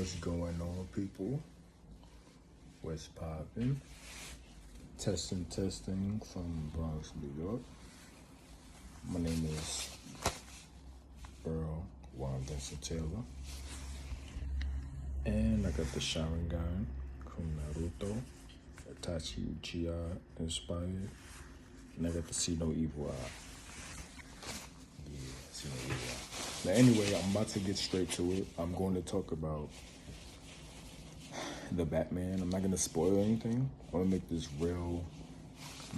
What's going on, people? What's poppin'? Testing from Bronx, New York. My name is Earl Juan Vincent Taylor. And I got the Sharingan from Naruto, Itachi Uchiha inspired. And I got the See No Evil Eye. Yeah, See No Evil Eye. Now anyway, I'm about to get straight to it. I'm going to talk about the Batman. I'm not going to spoil anything. I'm going to make this real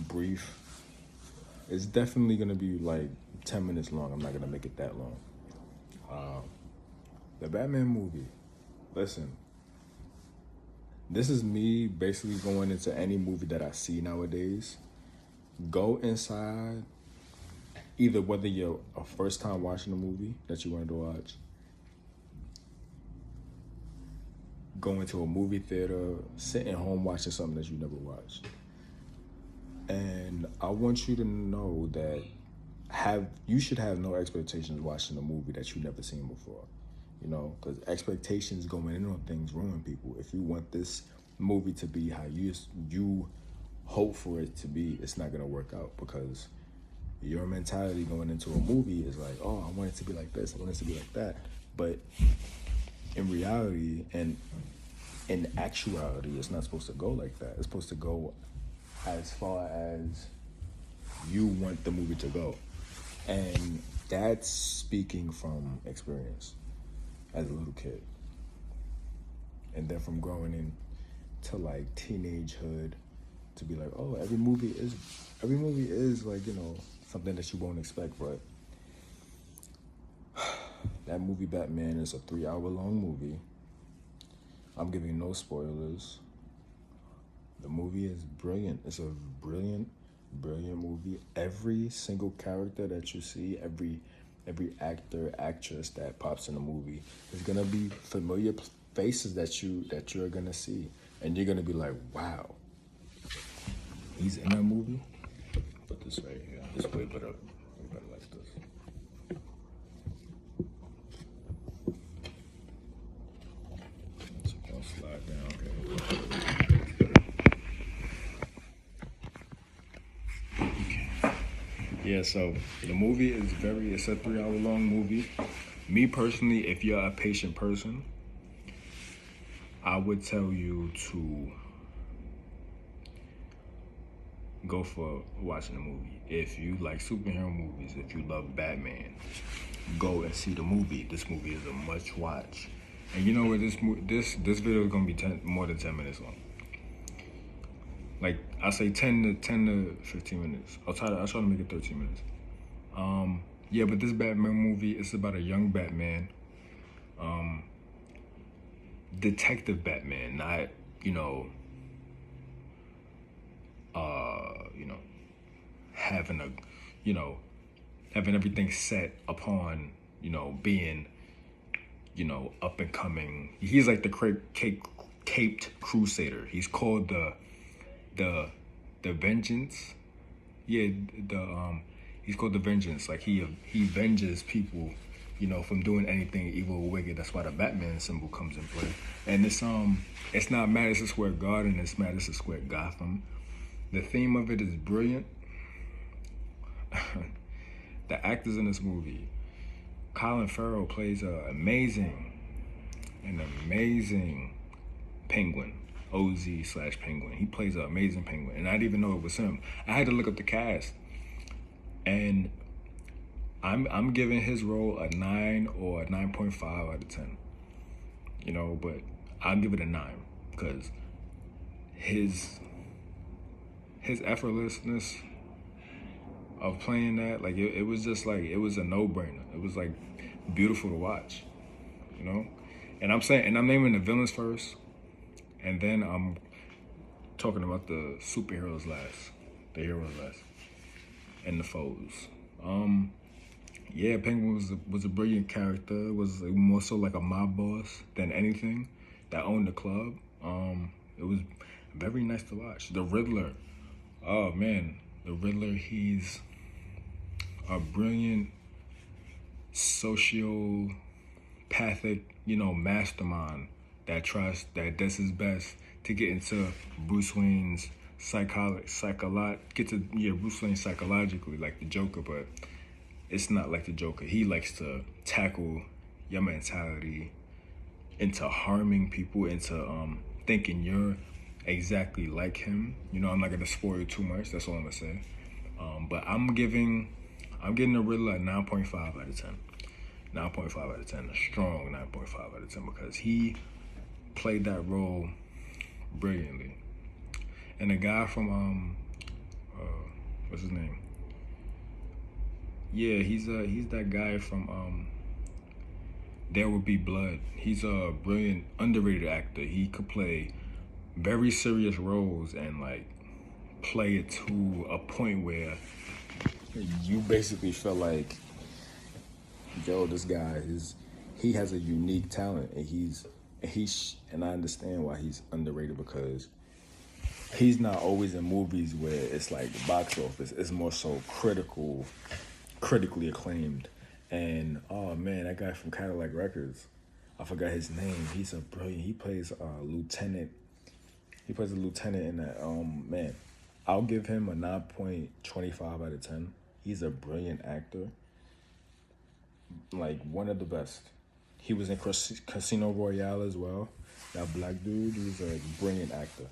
brief. It's definitely going to be like 10 minutes long. I'm not going to make it that long. The Batman movie. Listen, this is me basically going into any movie that I see nowadays. Go inside, either whether you're a first time watching a movie that you wanted to watch, go into a movie theater, sitting home watching something that you never watched. And I want you to know that you should have no expectations watching a movie that you've never seen before. You know, because expectations going in on things ruin people. If you want this movie to be how you hope for it to be, it's not going to work out, because your mentality going into a movie is like, oh, I want it to be like this, I want it to be like that. But in reality and in actuality, it's not supposed to go like that. It's supposed to go as far as you want the movie to go. And that's speaking from experience as a little kid. And then from growing into like teenagehood, to be like, oh, every movie is like, you know, something that you won't expect. But that movie Batman is a 3-hour-long movie. I'm giving no spoilers. The movie is brilliant. It's a brilliant movie. Every single character that you see, every actor, actress that pops in the movie is gonna be familiar faces that you're gonna see, and you're gonna be like, wow, he's in that movie. Put this right here. This way better like this. So don't slide down. Okay. Yeah, so the movie is it's a 3-hour-long movie. Me personally, if you're a patient person, I would tell you to go for watching the movie. If you like superhero movies, if you love Batman, go and see the movie. This movie is a must watch. And you know what, this video is gonna be more than 10 minutes long. Like I say 10 to 15 minutes. I'll try to make it 13 minutes. Yeah, but this Batman movie is about a young Batman, detective Batman, not, having everything set upon, being, up and coming. He's like the caped crusader. He's called the Vengeance. Yeah, he's called the Vengeance. Like he venges people, from doing anything evil or wicked. That's why the Batman symbol comes in play. And it's not Madison Square Garden, it's Madison Square Gotham. The theme of it is brilliant. The actors in this movie, Colin Farrell plays an amazing Penguin, OZ/Penguin. He plays an amazing Penguin, and I didn't even know it was him. I had to look up the cast, and I'm giving his role a 9 or a 9.5 out of 10. But I'll give it a 9 because his effortlessness of playing that, like it was just like, it was a no-brainer. It was like beautiful to watch, And I'm naming the villains first, and then I'm talking about the superheroes last, the heroes last, and the foes. Yeah, Penguin was a brilliant character. Was more so like a mob boss than anything that owned the club. It was very nice to watch. The Riddler, oh man, the Riddler, he's a brilliant sociopathic, mastermind that tries that does his best to get into Bruce Wayne's Bruce Wayne psychologically like the Joker, but it's not like the Joker. He likes to tackle your mentality into harming people, into thinking you're exactly like him. You know, I'm not gonna spoil you too much. That's all I'm gonna say. But I'm getting the Riddler a 9.5 out of 10. 9.5 out of 10, a strong 9.5 out of 10, because he played that role brilliantly. And the guy from what's his name? Yeah, he's that guy from There Will Be Blood. He's a brilliant, underrated actor. He could play very serious roles and like play it to a point where you basically feel like, yo, this guy he has a unique talent, and I understand why he's underrated, because he's not always in movies where it's like box office. It's more so critically acclaimed. And oh man, that guy from Cadillac Records, I forgot his name. He's a brilliant. He plays a lieutenant. He plays a lieutenant in that. Man, I'll give him a 9.25 out of 10. He's a brilliant actor. Like one of the best. He was in Casino Royale as well. That black dude, he's a brilliant actor.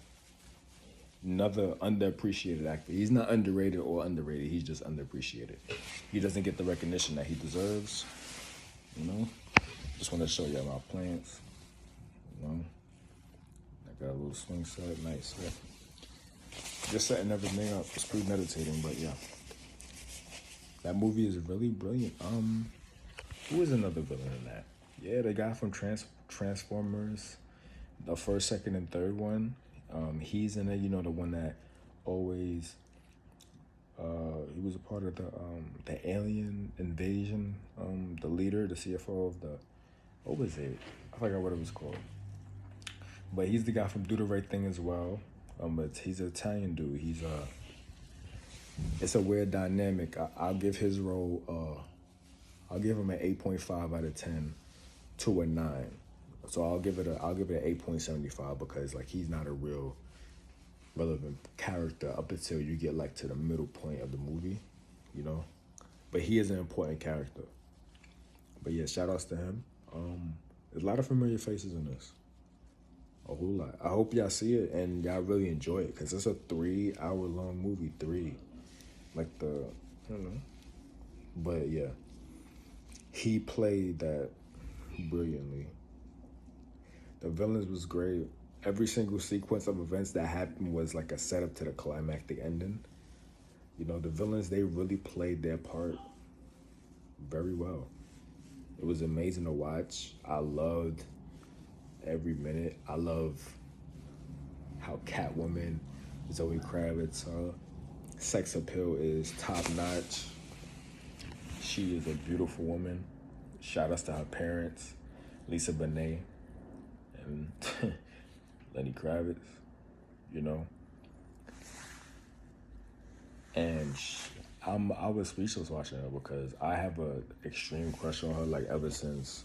Another underappreciated actor. He's not underrated or underrated. He's just underappreciated. He doesn't get the recognition that he deserves. You know? Just want to show you my plants. You know? I got a little swing set. Nice. Yeah. Just setting everything up. It's premeditating, but yeah. That movie is really brilliant. Who is another villain in that? Yeah, the guy from Transformers, the first, second, and third one. He's in it. You know, the one that always. He was a part of the alien invasion. The leader, the CFO of the. What was it? I forgot what it was called. But he's the guy from Do the Right Thing as well. But he's an Italian dude. It's a weird dynamic. I'll give his role. I'll give him an 8.5 out of 10 to a 9. So I'll give it an 8.75, because like he's not a real relevant character up until you get like to the middle point of the movie, you know. But he is an important character. But yeah, shout outs to him. There's a lot of familiar faces in this. A whole lot. I hope y'all see it and y'all really enjoy it, because it's a 3-hour-long movie. I don't know. But yeah, he played that brilliantly. The villains was great. Every single sequence of events that happened was like a setup to the climactic ending. You know, the villains, they really played their part very well. It was amazing to watch. I loved every minute. I love how Catwoman, Zoe Kravitz, sex appeal is top notch. She is a beautiful woman. Shout outs to her parents, Lisa Bonet and Lenny Kravitz, you know. And I was speechless watching her, because I have a extreme crush on her, like ever since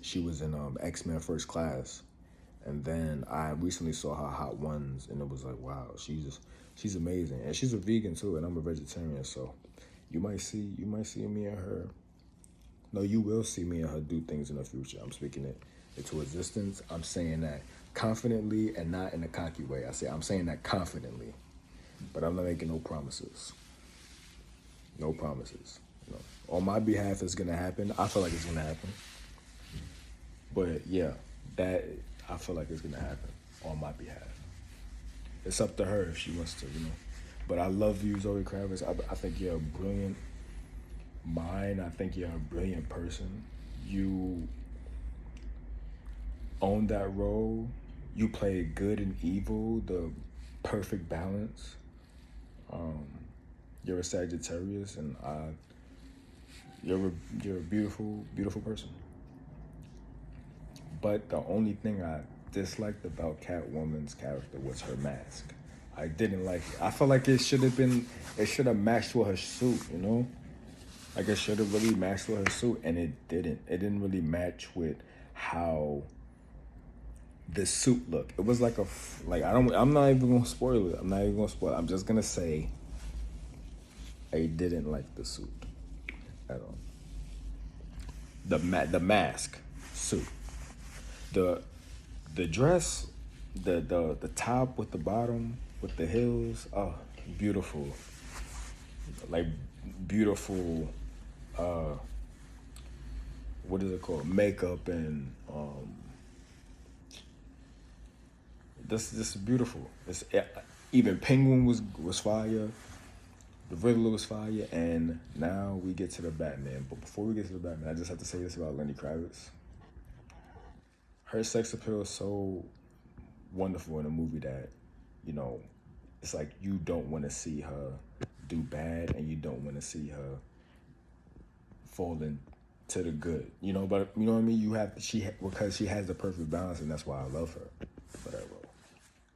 she was in X-Men First Class. And then I recently saw her Hot Ones, and it was like, wow, she's amazing. And she's a vegan too, and I'm a vegetarian, so you might see me and her. No, you will see me and her do things in the future. I'm speaking it into existence. I'm saying that confidently and not in a cocky way. I'm saying that confidently, but I'm not making no promises. No promises. You know, on my behalf, it's gonna happen. I feel like it's gonna happen. But yeah, that I feel like it's gonna happen on my behalf. It's up to her if she wants to, you know. But I love you, Zoe Kravitz. I think you're a brilliant mind. I think you're a brilliant person. You own that role. You play good and evil, the perfect balance. You're a Sagittarius, and you're a beautiful, beautiful person. But the only thing I disliked about Catwoman's character was her mask. I didn't like it. I felt like it should have matched with her suit, you know? Like it should have really matched with her suit, and it didn't. It didn't really match with how the suit look. It was like like I'm not even gonna spoil it. I'm not even gonna spoil it. I'm just gonna say I didn't like the suit at all. The mask suit, the the dress, the top with the bottom with the heels. Oh, beautiful, like beautiful. Uh, what is it called? Makeup and this is beautiful. Even Penguin was fire. The Riddler was fire, and now we get to the Batman. But before we get to the Batman, I just have to say this about Lenny Kravitz. Her sex appeal is so wonderful in a movie that, you know, it's like you don't want to see her do bad, and you don't want to see her fall into the good. You know, but you know what I mean. Because she has the perfect balance, and that's why I love her for that role.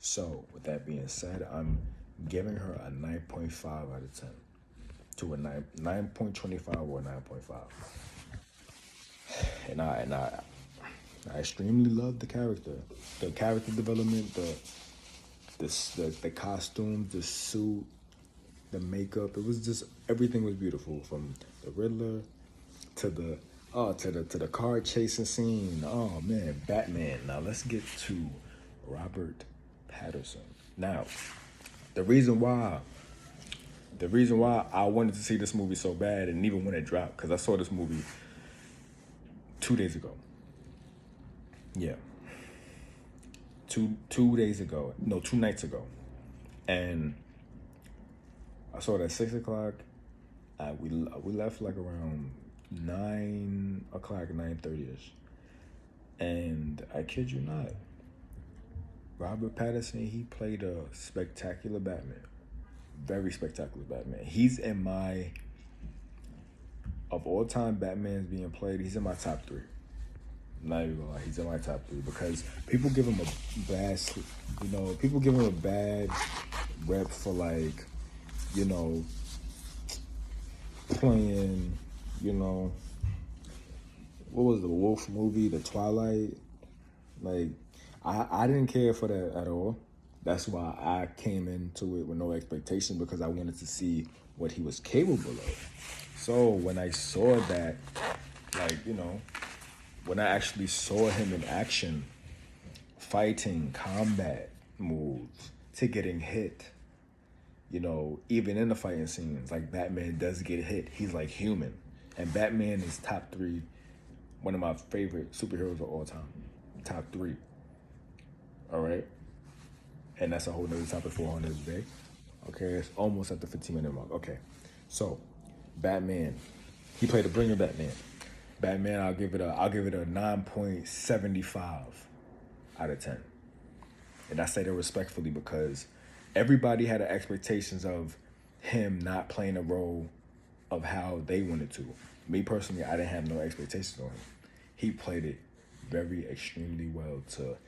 So, with that being said, I'm giving her a 9.5 out of 10 to a 9.25 or a 9.5. And I extremely love the character development, the costumes, the suit, the makeup. It was just everything was beautiful, from the Riddler to the car chasing scene. Oh man, Batman. Now let's get to Robert Pattinson. Now, the reason why I wanted to see this movie so bad, and even when it dropped, because I saw this movie 2 days ago. Yeah. 2 days ago. No, 2 nights ago. And I saw it at 6 o'clock. We left like around 9 o'clock, 9:30ish. And I kid you not, Robert Pattinson, he played a spectacular Batman. Very spectacular Batman. He's in my, of all time Batmans being played, he's in my top 3. I'm not even gonna lie, he's in my top 3 because people give him a bad rep for, like, you know, playing, you know, what was the Wolf movie, The Twilight? Like, I didn't care for that at all. That's why I came into it with no expectation, because I wanted to see what he was capable of. So when I saw that, like, you know, when I actually saw him in action, fighting, combat moves, to getting hit, you know, even in the fighting scenes, like, Batman does get hit. He's like human. And Batman is top 3, one of my favorite superheroes of all time. Top 3. All right? And that's a whole nother topic for another day. Okay, it's almost at the 15-minute mark. Okay, so Batman, he played a brilliant Batman. Batman, I'll give it a 9.75 out of 10. And I say that respectfully because everybody had expectations of him not playing a role of how they wanted to. Me personally, I didn't have no expectations on him. He played it very extremely well, to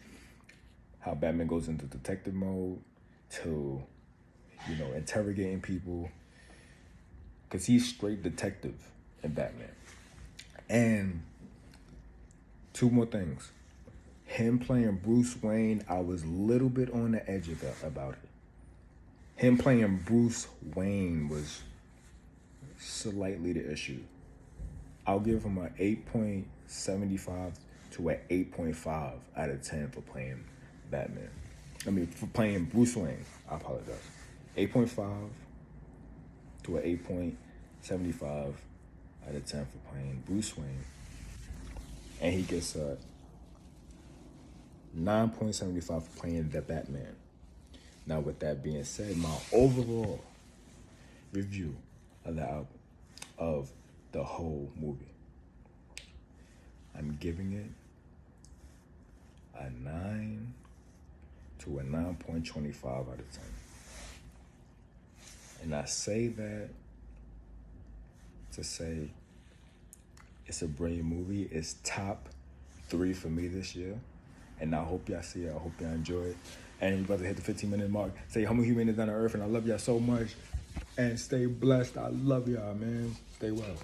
how Batman goes into detective mode, to, you know, interrogating people, because he's straight detective in Batman. And 2 more things. Him playing Bruce Wayne, I was a little bit on the edge about it. Him playing Bruce Wayne was slightly the issue. I'll give him an 8.75 to an 8.5 out of 10 for playing Batman. For playing Bruce Wayne. I apologize. 8.5 to an 8.75 out of 10 for playing Bruce Wayne. And he gets a 9.75 for playing the Batman. Now, with that being said, my overall review of the album, of the whole movie, I'm giving it a 9 to a 9.25 out of 10. And I say that to say it's a brilliant movie. It's top 3 for me this year. And I hope y'all see it. I hope y'all enjoy it. And we're about to hit the 15-minute mark. Say how many humans on the earth, and I love y'all so much. And stay blessed. I love y'all, man. Stay well.